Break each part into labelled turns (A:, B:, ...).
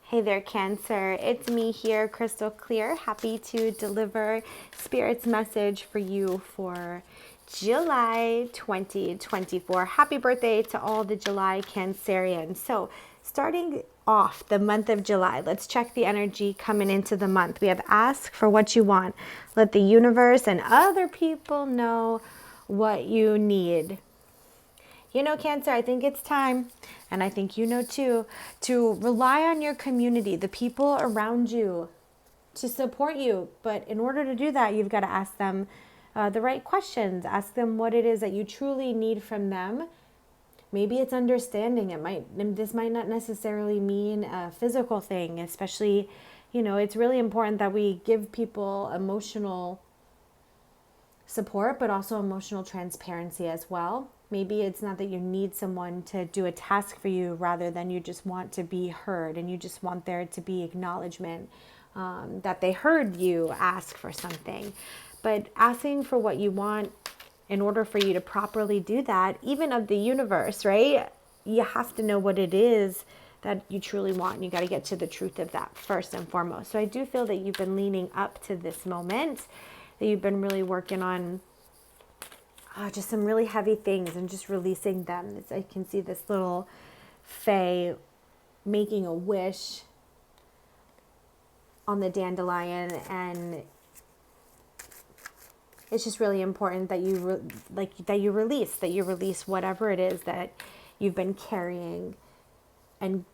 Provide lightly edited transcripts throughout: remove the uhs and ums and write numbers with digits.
A: Hey there, Cancer. It's me here, Krystal Clear. Happy to deliver Spirit's message for you for July 2024. Happy birthday to all the July Cancerians. So, starting off the month of July, let's check the energy coming into the month. We have ask for what you want. Let the universe and other people know what you need. You know, Cancer, I think it's time, and I think you know too, to rely on your community, the people around you, to support you. But in order to do that, you've got to ask them the right questions. Ask them what it is that you truly need from them. Maybe it's understanding. This might not necessarily mean a physical thing, especially, it's really important that we give people emotional support, but also emotional transparency as well. Maybe it's not that you need someone to do a task for you, rather than you just want to be heard and you just want there to be acknowledgement that they heard you ask for something. But asking for what you want, in order for you to properly do that, even of the universe, right? You have to know what it is that you truly want. And you got to get to the truth of that first and foremost. So I do feel that you've been leaning up to this moment, that you've been really working on just some really heavy things and just releasing them. I can see this little fae making a wish on the dandelion, and it's just really important that you release whatever it is that you've been carrying, and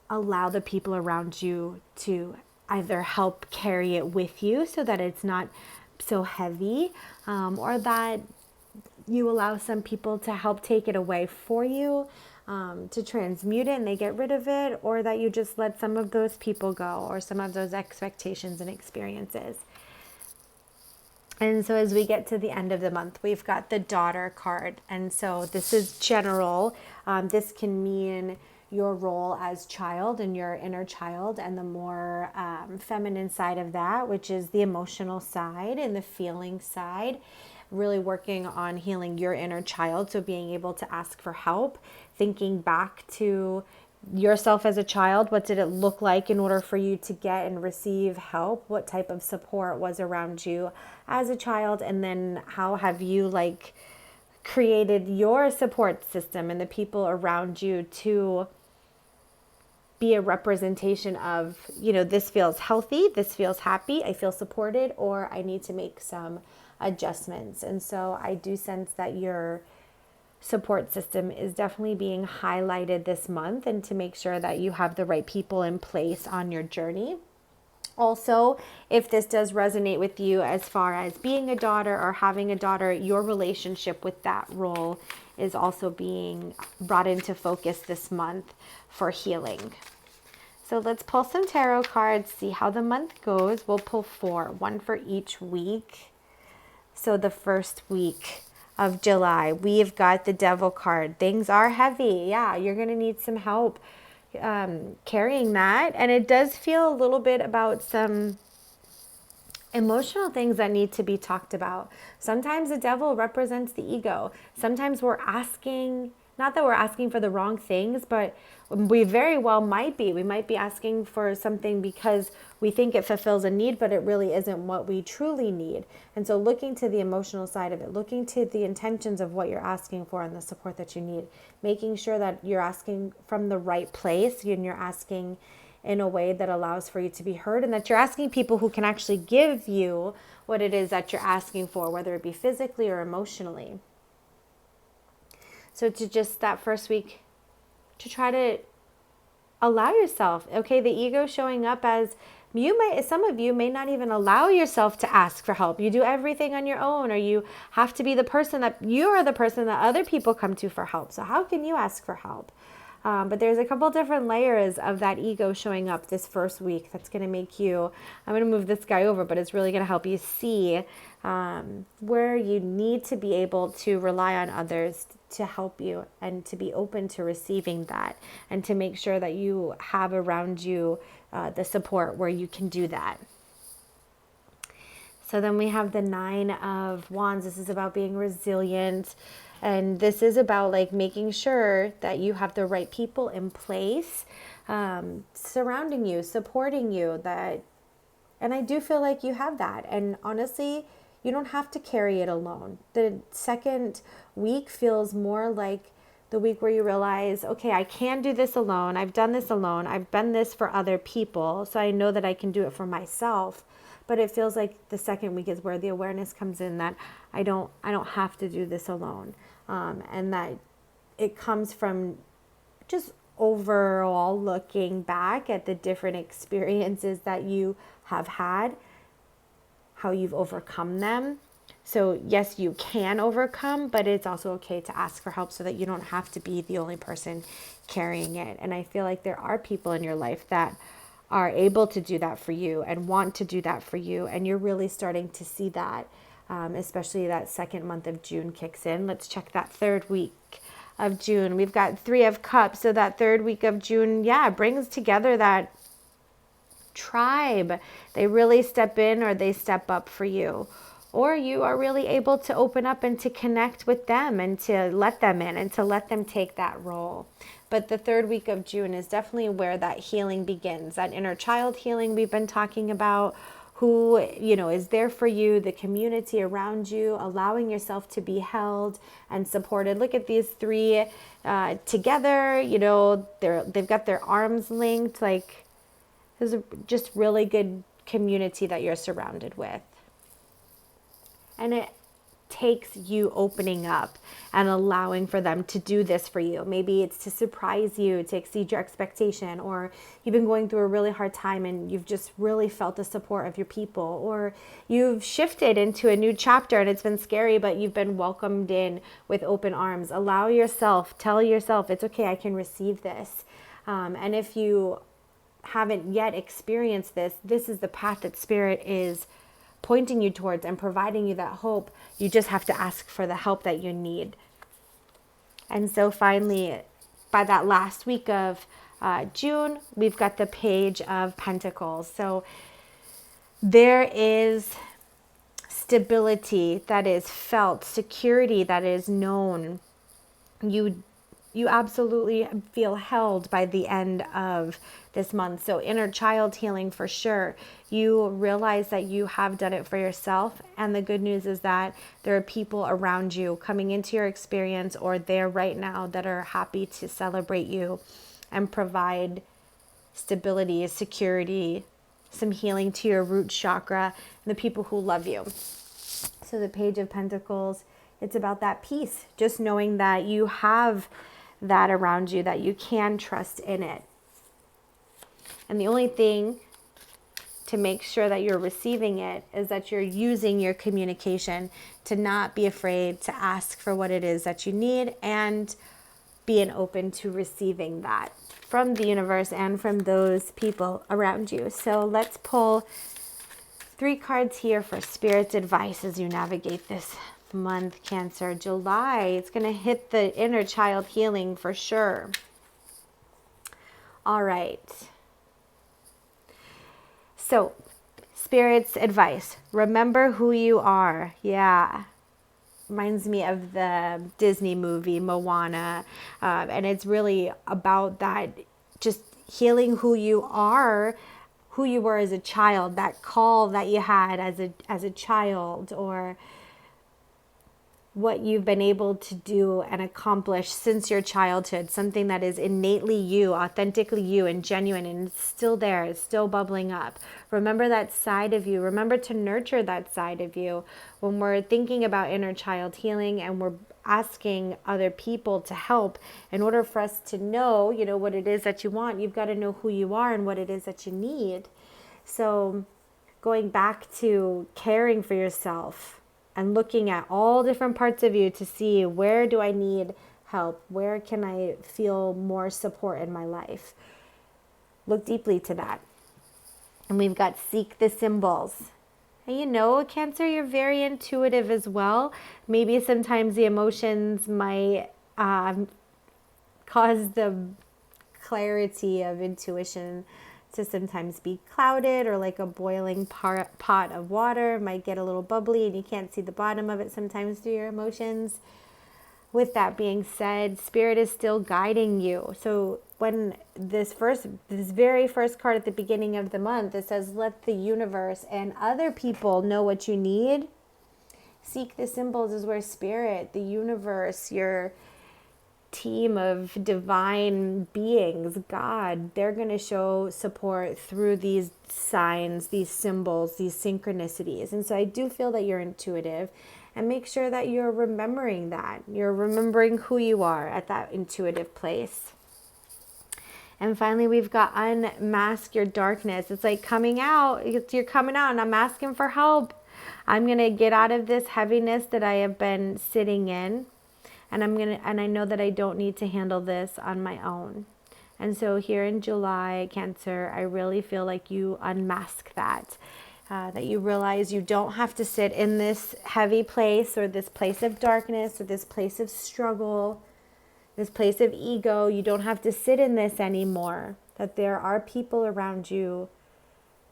A: allow the people around you to either help carry it with you so that it's not so heavy, or that you allow some people to help take it away for you, to transmute it and they get rid of it, or that you just let some of those people go, or some of those expectations and experiences. And so as we get to the end of the month, we've got the Daughter card. And so this is general. This can mean your role as child and your inner child, and the more feminine side of that, which is the emotional side and the feeling side. Really working on healing your inner child. So being able to ask for help, thinking back to yourself as a child. What did it look like in order for you to get and receive help? What type of support was around you as a child? And then how have you created your support system and the people around you to be a representation of, this feels healthy, this feels happy, I feel supported, or I need to make some adjustments. And so I do sense that your support system is definitely being highlighted this month, and to make sure that you have the right people in place on your journey. Also, if this does resonate with you as far as being a daughter or having a daughter, your relationship with that role is also being brought into focus this month for healing. So let's pull some tarot cards, see how the month goes. We'll pull 4, one for each week. So the first week of July, we've got the Devil card. Things are heavy. Yeah, you're going to need some help carrying that. And it does feel a little bit about some emotional things that need to be talked about. Sometimes the devil represents the ego. Sometimes we're asking, not that we're asking for the wrong things, but we very well might be. We might be asking for something because we think it fulfills a need, but it really isn't what we truly need. And so looking to the emotional side of it, looking to the intentions of what you're asking for and the support that you need, making sure that you're asking from the right place and you're asking in a way that allows for you to be heard, and that you're asking people who can actually give you what it is that you're asking for, whether it be physically or emotionally. So to just that first week, to try to allow yourself, okay, the ego showing up as some of you may not even allow yourself to ask for help. You do everything on your own, or you have to be the person that other people come to for help. So how can you ask for help? But there's a couple different layers of that ego showing up this first week that's going to make you, I'm going to move this guy over, but it's really going to help you see where you need to be able to rely on others to help you, and to be open to receiving that, and to make sure that you have around you the support where you can do that. So then we have the 9 of Wands. This is about being resilient. And this is about making sure that you have the right people in place surrounding you, supporting you, and I do feel like you have that. And honestly, you don't have to carry it alone. The second week feels more like the week where you realize, okay, I can do this alone. I've done this alone. I've done this for other people. So I know that I can do it for myself. But it feels like the second week is where the awareness comes in that I don't have to do this alone. And that it comes from just overall looking back at the different experiences that you have had, how you've overcome them. So yes, you can overcome, but it's also okay to ask for help so that you don't have to be the only person carrying it. And I feel like there are people in your life that are able to do that for you and want to do that for you. And you're really starting to see that, especially that second month of June kicks in. Let's check that third week of June. We've got 3 of Cups. So that third week of June, brings together that tribe. They really step in or they step up for you. Or you are really able to open up and to connect with them and to let them in and to let them take that role. But the third week of June is definitely where that healing begins, that inner child healing we've been talking about, who, is there for you, the community around you, allowing yourself to be held and supported. Look at these 3 together, they've got their arms linked. Like, there's just really good community that you're surrounded with. And it takes you opening up and allowing for them to do this for you. Maybe it's to surprise you, to exceed your expectation, or you've been going through a really hard time and you've just really felt the support of your people, or you've shifted into a new chapter and it's been scary, but you've been welcomed in with open arms. Tell yourself, it's okay, I can receive this. And if you haven't yet experienced this, this is the path that Spirit is pointing you towards and providing you that hope. You just have to ask for the help that you need. And so finally, by that last week of June, we've got the Page of Pentacles. So there is stability that is felt, security that is known. You absolutely feel held by the end of this month. So inner child healing for sure. You realize that you have done it for yourself. And the good news is that there are people around you coming into your experience or there right now that are happy to celebrate you and provide stability, security, some healing to your root chakra, and the people who love you. So the Page of Pentacles, it's about that peace, just knowing that you have that around you, that you can trust in it. And the only thing to make sure that you're receiving it is that you're using your communication to not be afraid to ask for what it is that you need and being open to receiving that from the universe and from those people around you. So let's pull 3 cards here for Spirit's advice as you navigate this month, Cancer. July, it's going to hit the inner child healing for sure. All right. So, Spirit's advice. Remember who you are. Yeah. Reminds me of the Disney movie, Moana. And it's really about that, just healing who you are, who you were as a child, that call that you had as a child, or what you've been able to do and accomplish since your childhood, something that is innately you, authentically you and genuine, and it's still there, it's still bubbling up. Remember that side of you. Remember to nurture that side of you. When we're thinking about inner child healing and we're asking other people to help, in order for us to know, what it is that you want, you've got to know who you are and what it is that you need. So going back to caring for yourself, and looking at all different parts of you to see, where do I need help? Where can I feel more support in my life? Look deeply to that. And we've got seek the symbols. And Cancer, you're very intuitive as well. Maybe sometimes the emotions might cause the clarity of intuition to sometimes be clouded, or like a boiling pot of water might get a little bubbly and you can't see the bottom of it sometimes through your emotions. With that being said, Spirit is still guiding you. So when this very first card at the beginning of the month, it says, let the universe and other people know what you need. Seek the symbols is where spirit, the universe, your team of divine beings, God, they're going to show support through these signs, these symbols, these synchronicities. And so I do feel that you're intuitive, and make sure that you're remembering that. You're remembering who you are at that intuitive place. And finally, we've got unmask your darkness. It's like coming out. You're coming out, and I'm asking for help. I'm going to get out of this heaviness that I have been sitting in. And I know that I don't need to handle this on my own. And so here in July, Cancer, I really feel like you unmask that. That you realize you don't have to sit in this heavy place, or this place of darkness, or this place of struggle, this place of ego. You don't have to sit in this anymore. That there are people around you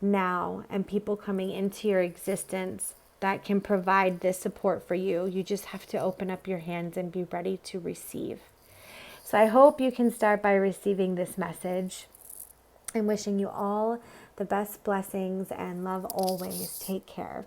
A: now, and people coming into your existence that can provide this support for you. You just have to open up your hands and be ready to receive. So I hope you can start by receiving this message. I'm wishing you all the best blessings and love always. Take care.